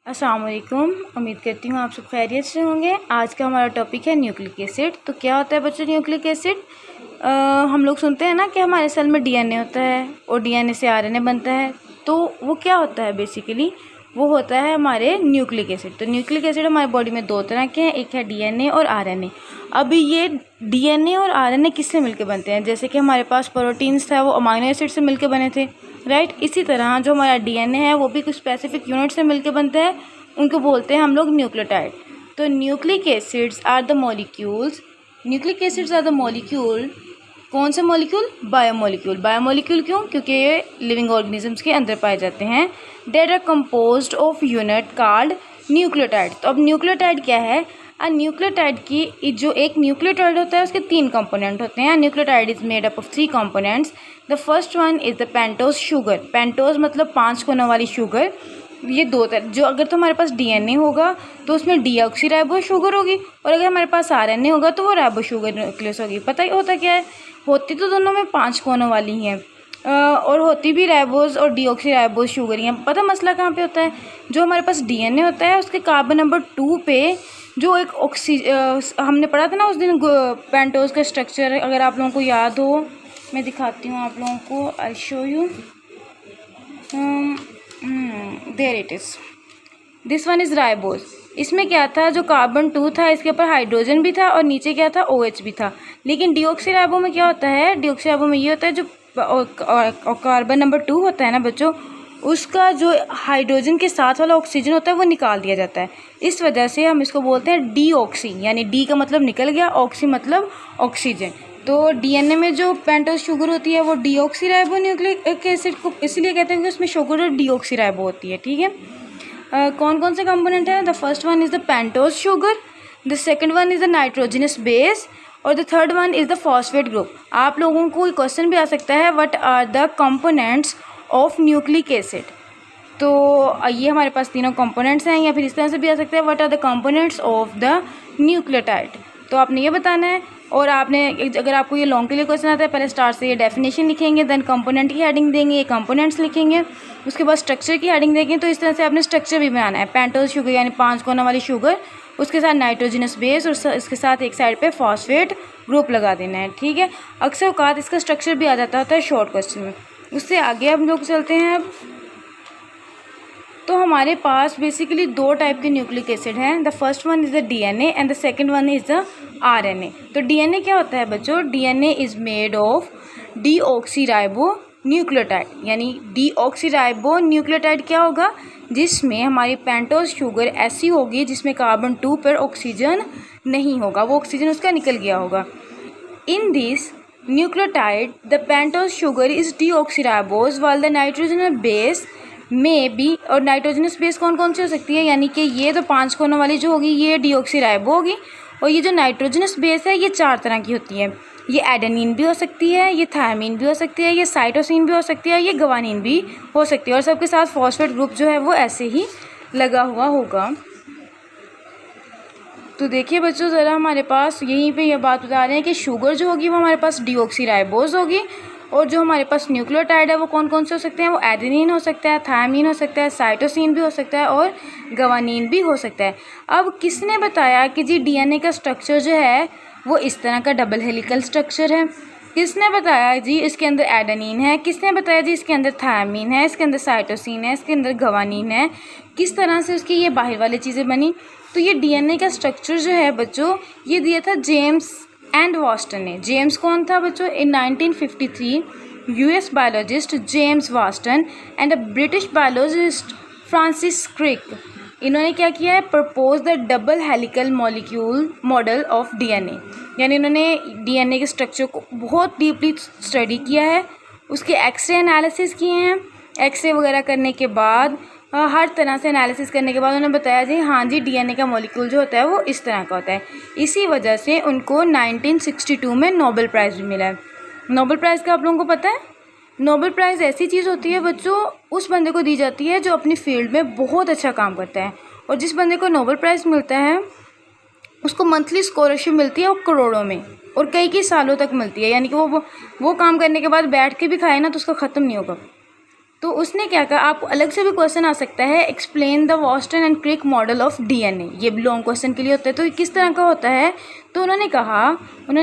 अस्सलाम वालेकुम। उम्मीद करती हूँ आप सब खैरियत से होंगे। आज का हमारा टॉपिक है न्यूक्लिक एसिड। तो क्या होता है बच्चों न्यूक्लिक एसिड? हम लोग सुनते हैं ना कि हमारे सेल में डीएनए होता है और डीएनए से आरएनए बनता है। तो वो क्या होता है बेसिकली? वो होता है हमारे न्यूक्लिक एसिड। तो न्यूक्लिक एसिड हमारी बॉडी में दो तरह के हैं, एक है डीएनए और आरएनए। अभी ये डीएनए और आरएनए किससे मिलकर बनते हैं? जैसे कि हमारे पास प्रोटीन्स था वो अमीनो एसिड से मिलकर बने थे, राइट। इसी तरह जो हमारा डीएनए है वो भी कुछ स्पेसिफिक यूनिट से मिलकर बनता है, उनको बोलते हैं हम लोग न्यूक्लियोटाइड। तो nucleic acids are the molecules, nucleic acids are the molecule. कौन से मॉलिक्यूल? बायोमोलिक्यूल। बायोमोलिक्यूल क्यों? क्योंकि ये लिविंग ऑर्गेनिजम्स के अंदर पाए जाते हैं। That are composed of unit called nucleotide. तो अब न्यूक्लियोटाइड क्या है? न्यूक्लियोटाइड की जो एक न्यूक्लियोटाइड होता है उसके तीन कंपोनेंट होते हैं। Nucleotide is made up of 3 components. The first one is the pentose sugar. Pentose मतलब 5 कोनों वाली शुगर। ये दो तरह, जो अगर तो हमारे पास डीएनए होगा तो उसमें डीऑक्सीराइबो शुगर होगी, और अगर हमारे पास आरएनए होगा तो वो राइबो शुगर न्यूक्लियस होगी। पता ही होता क्या है, होती तो दोनों में 5 कोनों वाली हैं और होती भी राइबोज और डीऑक्सीराइबोज शुगर ही हैं। पता मसला कहाँ पे होता है? जो हमारे पास डीएनए होता है उसके कार्बन नंबर 2 पे जो एक हमने पढ़ा था ना उस दिन पेंटोज का स्ट्रक्चर, अगर आप लोगों को याद हो मैं दिखाती हूँ आप लोगों को। I show you, there it is, this one is ribose. इसमें क्या था, जो कार्बन 2 था इसके ऊपर हाइड्रोजन भी था और नीचे क्या था, OH भी था। लेकिन डीऑक्सीराइबो में क्या होता है? डीऑक्सीराइबो में ये होता है जो कार्बन नंबर 2 होता है ना बच्चों, उसका जो हाइड्रोजन के साथ वाला ऑक्सीजन होता है वो निकाल दिया जाता है। इस वजह से हम इसको बोलते हैं डीऑक्सी, यानी डी का मतलब निकल गया, ऑक्सी मतलब ऑक्सीजन। तो डीएनए में जो पेंटोज शुगर होती है वो डीऑक्सीराइबो न्यूक्लिक एसिड को इसलिए कहते हैं कि उसमें शुगर और डीऑक्सीराइबो होती है, ठीक है। कौन कौन से कंपोनेंट हैं? The first one is the pentose sugar, the second one is the nitrogenous base, और the third one is the phosphate group. आप लोगों को क्वेश्चन भी आ सकता है, what are the components of nucleic acid. तो ये हमारे पास तीनों कंपोनेंट्स हैं, या फिर इस तरह से भी आ सकता है, what are the components of the nucleotide. तो आपने ये बताना है। और आपने अगर आपको ये लॉन्ग के लिए क्वेश्चन आता है, पहले स्टार्ट से ये डेफिनेशन लिखेंगे, देन कंपोनेंट की हेडिंग देंगे, ये कंपोनेंट्स लिखेंगे, उसके बाद स्ट्रक्चर की हेडिंग देंगे। तो इस तरह से आपने स्ट्रक्चर भी बनाना है। पेंटोज शुगर यानी 5 कोना वाली शुगर, उसके साथ नाइट्रोजनस बेस और इसके साथ एक साइड पे फॉस्फेट ग्रुप लगा देना है, ठीक है। अक्सर औकात इसका स्ट्रक्चर भी आ जाता होता है शॉर्ट क्वेश्चन में। उससे आगे हम लोग चलते हैं अब। तो हमारे पास बेसिकली 2 टाइप के न्यूक्लिक एसिड हैं। The first one is the DNA and the second one is the RNA. तो डीएनए क्या होता है बच्चों? DNA is made of deoxyribo nucleotide, यानी डीऑक्सीराइबो न्यूक्लियोटाइड क्या होगा? जिसमें हमारी पेंटोज शुगर ऐसी होगी जिसमें कार्बन 2 पर ऑक्सीजन नहीं होगा, वो ऑक्सीजन उसका निकल गया होगा। In this nucleotide the pentose sugar is deoxyribose वाल द नाइट्रोजनस बेस में भी। और नाइट्रोजनस बेस कौन कौन सी हो सकती है? यानी कि ये तो 5 कोनों वाली जो होगी ये डीऑक्सीराइबो होगी, और ये जो नाइट्रोजनस बेस है ये 4 तरह की होती है। ये एडेनिन भी हो सकती है, ये थायमीन भी हो सकती है, ये साइटोसिन भी हो सकती है, ये गवानीन भी हो सकती है, और सबके साथ फॉस्फेट ग्रुप जो है वो ऐसे ही लगा हुआ होगा। तो देखिए बच्चों, ज़रा हमारे पास यहीं पे ये बात बता रहे हैं कि शुगर जो होगी वो हमारे पास डीऑक्सीराइबोज होगी, और जो हमारे पास न्यूक्लियोटाइड है वो कौन कौन से हो सकते हैं? वो एडेनिन हो सकता है, थायमीन हो सकता है, साइटोसिन भी हो सकता है, और गवानीन भी हो सकता है। अब किसने बताया कि जी डीएनए का स्ट्रक्चर जो है वो इस तरह का डबल हेलिकल स्ट्रक्चर है? किसने बताया जी इसके अंदर एडेनिन है? किसने बताया जी इसके अंदर थायमीन है, इसके अंदर साइटोसिन है, इसके अंदर गवानीन है? किस तरह से उसकी ये बाहर वाली चीज़ें बनी? तो ये डीएनए का स्ट्रक्चर जो है बच्चों ये दिया था जेम्स एंड वास्टन ने। जेम्स कौन था बच्चों? इन 1953 यूएस बायोलॉजिस्ट जेम्स वास्टन and a British biologist Francis Crick, इन्होंने क्या किया है? Propose the double helical molecule model of DNA. यानी इन्होंने डीएनए के स्ट्रक्चर को बहुत डीपली स्टडी किया है, उसके एक्सरे एनालिसिस किए हैं। एक्सरे वगैरह करने के बाद हर तरह से एनालिसिस करने के बाद उन्होंने बताया जी हाँ जी डीएनए का मॉलिक्यूल जो होता है वो इस तरह का होता है। इसी वजह से उनको 1962 में नोबेल प्राइज़ भी मिला है। नोबेल प्राइज़ का आप लोगों को पता है? नोबेल प्राइज़ ऐसी चीज़ होती है बच्चों, उस बंदे को दी जाती है जो अपनी फील्ड में बहुत अच्छा काम करता है, और जिस बंदे को नोबेल प्राइज़ मिलता है उसको मंथली स्कॉलरशिप मिलती है वो करोड़ों में, और कई कई सालों तक मिलती है। यानी कि वो काम करने के बाद बैठ के भी खाए ना तो उसका ख़त्म नहीं होगा। तो उसने क्या कहा, आपको अलग से भी क्वेश्चन आ सकता है, एक्सप्लेन द वॉस्टन and Crick model of DNA, ये भी लॉन्ग क्वेश्चन के लिए होता है। तो किस तरह का होता है, तो उन्होंने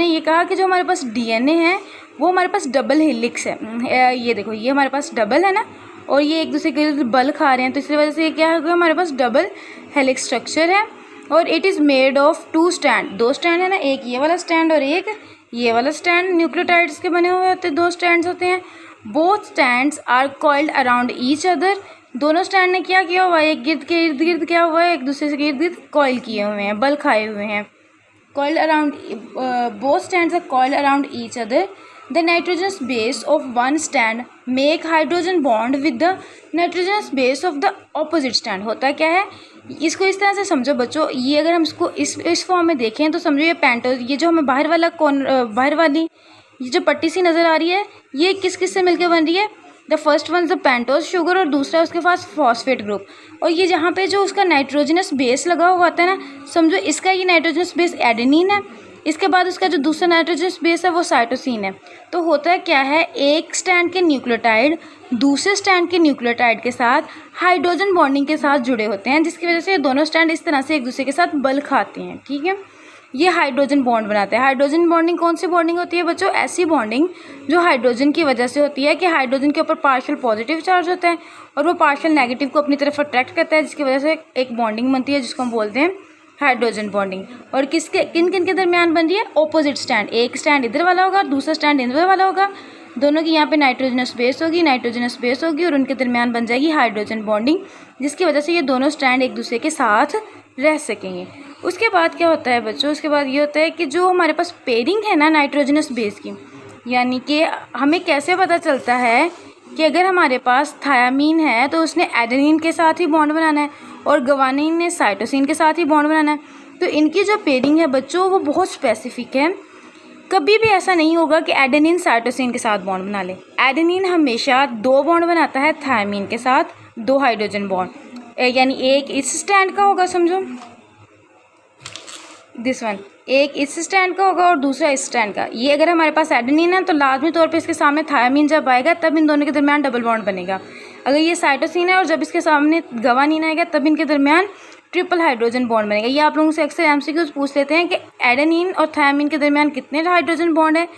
ये कहा कि जो हमारे पास डीएनए है वो हमारे पास डबल हेलिक्स है। ये देखो, ये हमारे पास डबल है ना, और ये एक दूसरे के बल खा रहे हैं, तो इसी वजह से ये क्या है, हमारे पास डबल हेलिक्स स्ट्रक्चर है। और it is made of 2 stand, 2 stand है ना, एक ये वाला स्टैंड और एक ये वाला स्टैंड, न्यूक्लियोटाइड्स के बने हुए होते हैं, 2 स्टैंड्स होते हैं। Both strands are coiled around each other, दोनों स्टैंड ने क्या किया हुआ है, एक गिर्द के इर्द गिर्द क्या हुआ है, एक दूसरे से इर्द गिर्द कॉइल किए हुए हैं, बल खाए हुए हैं। Coiled around, both strands are coiled around each other. The nitrogenous base of one stand make hydrogen bond with the nitrogenous base of the opposite stand। होता क्या है, इसको इस तरह से समझो बच्चों, ये अगर हम इसको इस फॉर्म में देखें तो समझो ये पेंटोज, ये जो हमें बाहर वाली ये जो पट्टी सी नज़र आ रही है, ये किस किस से मिलकर बन रही है, the first one the pentose sugar और दूसरा उसके पास फॉस्फेट ग्रुप। और ये जहाँ पे जो उसका नाइट्रोजनस बेस लगा हुआ होता है ना, समझो इसका ये नाइट्रोजनस बेस एडेनिन है, इसके बाद उसका जो दूसरा नाइट्रोजनस बेस है वो साइटोसिन है। तो होता क्या है, एक स्टैंड के न्यूक्लियोटाइड दूसरे स्टैंड के न्यूक्लियोटाइड के साथ हाइड्रोजन बॉन्डिंग के साथ जुड़े होते हैं, जिसकी वजह से दोनों स्टैंड इस तरह से एक दूसरे के साथ बल खाते हैं। ठीक है, ये हाइड्रोजन बॉन्ड बनाते हैं। हाइड्रोजन बॉन्डिंग कौन सी बॉन्डिंग होती है बच्चों, ऐसी बॉन्डिंग जो हाइड्रोजन की वजह से होती है कि हाइड्रोजन के ऊपर पार्शियल पॉजिटिव चार्ज होता है और वो पार्शियल नेगेटिव को अपनी तरफ अट्रैक्ट करता है, जिसकी वजह से एक बॉन्डिंग बनती है जिसको हम बोलते हैं हाइड्रोजन बॉन्डिंग। और किन किन के दरमियान बन रही है, ऑपोजिट स्टैंड, एक स्टैंड इधर वाला होगा, दूसरा स्टैंड इधर वाला होगा, दोनों की यहाँ पे नाइट्रोजनस बेस होगी और उनके दरमियान बन जाएगी हाइड्रोजन बॉन्डिंग, जिसकी वजह से ये दोनों स्टैंड एक दूसरे के साथ रह सकेंगे। उसके बाद क्या होता है बच्चों, उसके बाद ये होता है कि जो हमारे पास पेयरिंग है ना नाइट्रोजनस बेस की, यानी कि हमें कैसे पता चलता है कि अगर हमारे पास थायामीन है तो उसने एडेनिन के साथ ही बॉन्ड बनाना है और गवानीन ने साइटोसिन के साथ ही बॉन्ड बनाना है। तो इनकी जो पेयरिंग है बच्चों वो बहुत स्पेसिफिक है। कभी भी ऐसा नहीं होगा कि एडेनिन साइटोसिन के साथ बॉन्ड बना ले। एडेनिन हमेशा 2 बॉन्ड बनाता है थायामीन के साथ, 2 हाइड्रोजन बॉन्ड, यानी एक इस स्टैंड का होगा, समझो दिस वन, एक इस स्टैंड का होगा और दूसरा इस स्टैंड का। ये अगर हमारे पास एडेनिन है तो लाजमी तौर पे इसके सामने थायामीन जब आएगा तब इन दोनों के दरमियान डबल बॉन्ड बनेगा। अगर ये साइटोसिन है और जब इसके सामने गवानीन आएगा तब इनके दरमियान ट्रिपल हाइड्रोजन बॉन्ड बनेगा। ये आप लोगों से अक्सर एमसीक्यूज पूछ लेते हैं कि एडेनिन और थायामीन के दरमियान कितने हाइड्रोजन बॉन्ड है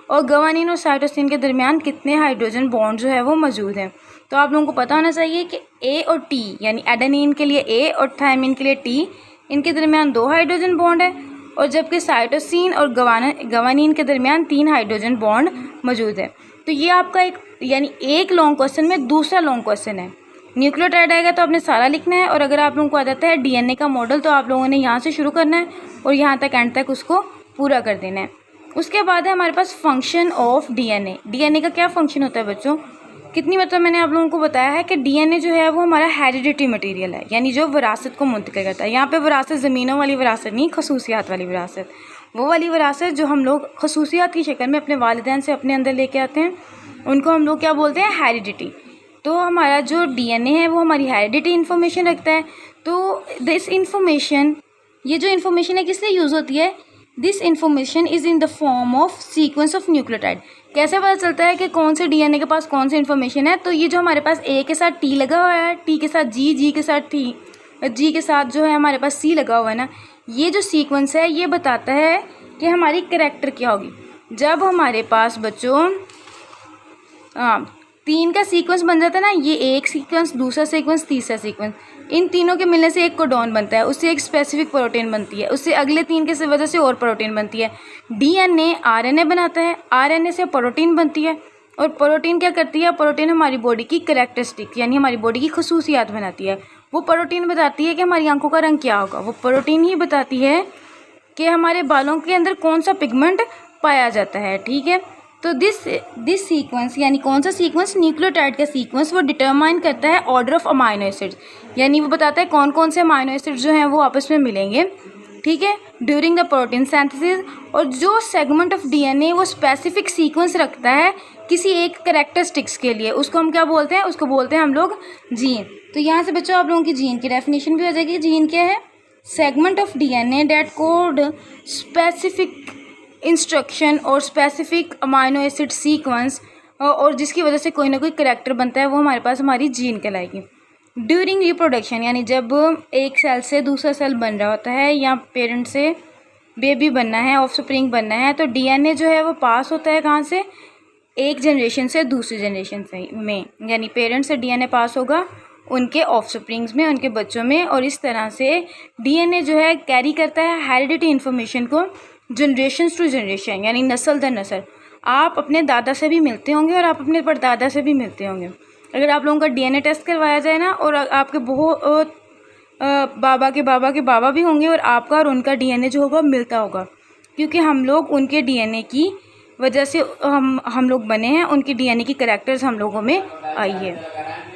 और गवानीन और साइटोसिन के दरमियान कितने हाइड्रोजन बॉन्ड जो है वो मौजूद हैं। तो आप लोगों को पता होना चाहिए कि ए और टी, यानी एडेनिन के लिए ए और थायामीन के लिए टी, इनके दरमियान 2 हाइड्रोजन बॉन्ड है, और जबकि साइटोसिन और गवानीन के दरमियान 3 हाइड्रोजन बॉन्ड मौजूद है। तो ये आपका एक लॉन्ग क्वेश्चन में दूसरा लॉन्ग क्वेश्चन है। न्यूक्लियोटाइड आएगा तो आपने सारा लिखना है, और अगर आप लोगों को आ जाता है डीएनए का मॉडल तो आप लोगों ने यहाँ से शुरू करना है और यहाँ तक एंड तक उसको पूरा कर देना है। उसके बाद है हमारे पास फंक्शन ऑफ डीएनए। डीएनए का क्या फंक्शन होता है बच्चों, कितनी मतलब मैंने आप लोगों को बताया है कि डीएनए जो है वो हमारा हेरिडिटी मटेरियल है, यानी जो विरासत को मुंतकिल करता है। यहाँ पे विरासत ज़मीनों वाली विरासत नहीं, खसूसियात वाली विरासत, वो वाली विरासत जो हम लोग खसूसियात की शक्ल में अपने वालिदैन से अपने अंदर लेके आते हैं, उनको हम लोग क्या बोलते हैं, हेरिडिटी। तो हमारा जो डीएनए है वो हमारी हेरिडिटी इन्फॉर्मेशन रखता है। तो दिस इन्फॉर्मेशन, ये जो इन्फॉर्मेशन है किस लिए यूज़ होती है, this information is in the form of sequence of nucleotide. कैसे पता चलता है कि कौन से डीएनए के पास कौन सी इन्फॉर्मेशन है, तो ये जो हमारे पास ए के साथ टी लगा हुआ है, टी के साथ जी, जी के साथ टी, जी के साथ जो है हमारे पास सी लगा हुआ है ना, ये जो सीक्वेंस है ये बताता है कि हमारी कैरेक्टर क्या होगी। जब हमारे पास बच्चों 3 का सीक्वेंस बन जाता है ना, ये एक सीक्वेंस, दूसरा सीक्वेंस, तीसरा सीक्वेंस, इन तीनों के मिलने से एक कोडॉन बनता है, उससे एक स्पेसिफिक प्रोटीन बनती है, उससे अगले 3 के वजह से और प्रोटीन बनती है। डीएनए आरएनए बनाता है, आरएनए से प्रोटीन बनती है, और प्रोटीन क्या करती है, प्रोटीन हमारी बॉडी की कैरेक्टरिस्टिक यानी हमारी बॉडी की खसूसियात बनाती है। वो प्रोटीन बताती है कि हमारी आंखों का रंग क्या होगा, वो प्रोटीन ही बताती है कि हमारे बालों के अंदर कौन सा पिगमेंट पाया जाता है। ठीक है, तो दिस सीक्वेंस, यानी कौन सा सीक्वेंस, न्यूक्लियोटाइड का सीक्वेंस, वो डिटरमाइन करता है ऑर्डर ऑफ अमाइनो एसिड्स, यानी वो बताता है कौन कौन से अमाइनो एसिड्स जो हैं वो आपस में मिलेंगे। ठीक है, ड्यूरिंग द प्रोटीन सिंथेसिस। और जो सेगमेंट ऑफ डीएनए वो स्पेसिफिक सीक्वेंस रखता है किसी एक कैरेक्टरिस्टिक्स के लिए, उसको हम क्या बोलते हैं, उसको बोलते हैं हम लोग जीन। तो यहाँ से बच्चों आप लोगों की जीन की डेफिनेशन भी हो जाएगी। जीन क्या है, segment of DNA that code specific instruction or specific amino acid sequence और जिसकी वजह से कोई ना कोई करैक्टर बनता है, वो हमारे पास हमारी जीन कहलाएगी। ड्यूरिंग रिप्रोडक्शन यानी जब एक सेल से दूसरा सेल बन रहा होता है या पेरेंट से बेबी बनना है, ऑफस्प्रिंग बनना है, तो डीएनए जो है वो पास होता है कहाँ से, एक जनरेशन से दूसरी जनरेशन से में, यानी पेरेंट्स से डीएनए पास होगा उनके ऑफस्प्रिंग्स में, उनके बच्चों में, और इस तरह से डीएनए जो है कैरी करता है हेरिडिटी इन्फॉर्मेशन को जनरेशन टू जनरेशन, यानी नस्ल दर नस्ल। आप अपने दादा से भी मिलते होंगे और आप अपने परदादा से भी मिलते होंगे। अगर आप लोगों का डीएनए टेस्ट करवाया जाए ना, और आपके बहुत बाबा के बाबा भी होंगे, और आपका और उनका डीएनए जो होगा मिलता होगा, क्योंकि हम लोग उनके डीएनए की वजह से हम लोग बने हैं, उनके डीएनए की करैक्टर्स हम लोगों में आई है।